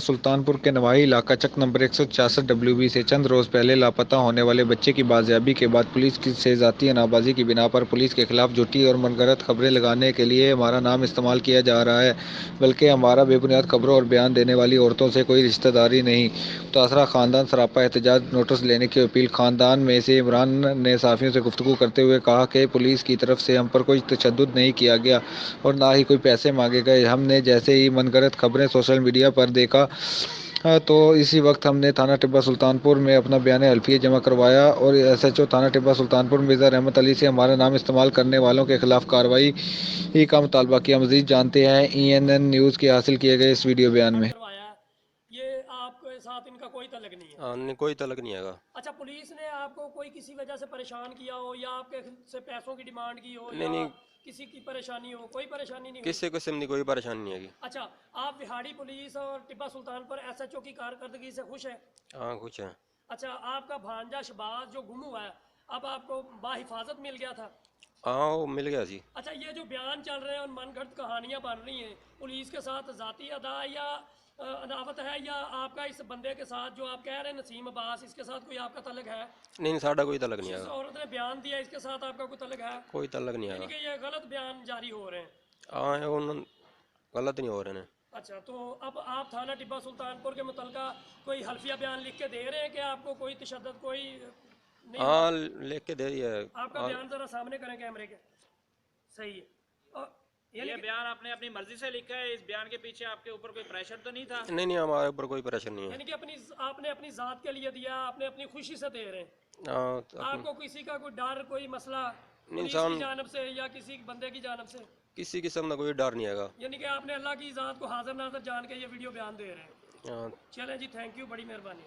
سلطانپور کے نواحی علاقہ چک نمبر 166 سے چند روز پہلے لاپتہ ہونے والے بچے کی بازیابی کے بعد پولیس سے ذاتی انابازی کی بنا پر پولیس کے خلاف جھوٹی اور من گھڑت خبریں لگانے کے لیے ہمارا نام استعمال کیا جا رہا ہے، بلکہ ہمارا بے بنیاد خبروں اور بیان دینے والی عورتوں سے کوئی رشتہ داری نہیں۔ متاثرہ خاندان سراپا احتجاج نوٹس لینے کی اپیل۔ خاندان میں سے عمران نے صحافیوں سے گفتگو کرتے ہوئے کہا کہ پولیس کی طرف سے ہم پر کوئی تشدد نہیں کیا گیا اور نہ ہی کوئی پیسے مانگے گئے۔ ہم نے جیسے ہی من گھڑت خبریں سوشل میڈیا پر دیکھا تو اسی وقت ہم نے تھانہ ٹیبہ سلطانپور میں اپنا بیان حلفیہ جمع کروایا اور ایس ایچ او تھانہ ٹیبہ سلطانپور مرزا رحمت علی سے ہمارا نام استعمال کرنے والوں کے خلاف کارروائی کا مطالبہ کیا۔ مزید جانتے ہیں ENN نیوز کے حاصل کیے گئے اس ویڈیو بیان میں۔ کروایا یہ آپ کے ساتھ ان کا کوئی تعلق نہیں ہے؟ نہیں، کوئی تعلق نہیں ہے۔ اچھا، پولیس نے آپ کو کوئی کسی وجہ سے پریشان کیا ہو یا آپ کے سے پیسوں کی ڈیمانڈ کی ہو نہیں یا نہیں، کسی کی پریشانی ہو؟ کوئی پریشانی نہیں ہوئی؟ کسی قسم کی کوئی پریشانی نہیں ہے۔ اچھا، آپ وہاڑی پولیس اور ٹیبہ سلطان پر SHO کی کارکردگی سے خوش ہیں؟ ہاں، کچھ ہے۔ اچھا، آپ کا بھانجا شہباز جو گم ہوا ہے اب آپ کو باحفاظت مل گیا تھا؟ ہاں، وہ مل گیا جی۔ اچھا، یہ جو بیان چل رہے ہیں اور من گھڑت کہانیاں بن رہی ہیں، پولیس کے ساتھ ذاتی ادا یا عداوت ہے یا آپ کا اس بندے کے ساتھ جو آپ کہہ رہے ہیں نسیم عباس، اس کے ساتھ کوئی آپ کا تعلق ہے؟ نہیں، ساڈا کوئی تعلق نہیں جس ہے۔ عورت نے بیان دیا اس کے ساتھ آپ کا کوئی تعلق ہے؟ کوئی تعلق نہیں یعنی ہے۔ کہ یہ غلط بیان جاری ہو رہے ہیں؟ ہاں، وہ غلط نہیں ہو رہے ہیں۔ اچھا، تو اب آپ تھانہ ٹیبہ سلطانپور کے متعلقہ کوئی حلفیہ بیان لکھ کے دے رہے ہیں کہ آپ کو کوئی تشدد کوئی نہیں ہوا؟ ہاں، لکھ کے دے دیا ہے۔ آپ کا بیان ذرا سامنے کریں کیمرے کے۔ صحیح ہے۔ اور یہ بیان آپ نے اپنی مرضی سے لکھا ہے؟ اس بیان کے پیچھے آپ کے اوپر کوئی پریشر تو نہیں تھا؟ نہیں نہیں، ہمارے اوپر کوئی پریشر نہیں ہے۔ یعنی کہ آپ نے اپنی ذات کے لیے دیا، آپ نے اپنی خوشی سے دے رہے ہیں؟ ہاں، آپ کو کسی کا کوئی ڈر کوئی مسئلہ پولیس انسان کی جانب سے یا کسی بندے کی جانب سے؟ کسی قسم کا کوئی ڈر نہیں ہے۔ یعنی کہ آپ نے اللہ کی ذات کو حاضر ناظر جان کے یہ ویڈیو بیان دے رہے ہیں؟ ہاں۔ چلیں جی، تھینک یو، بڑی مہربانی۔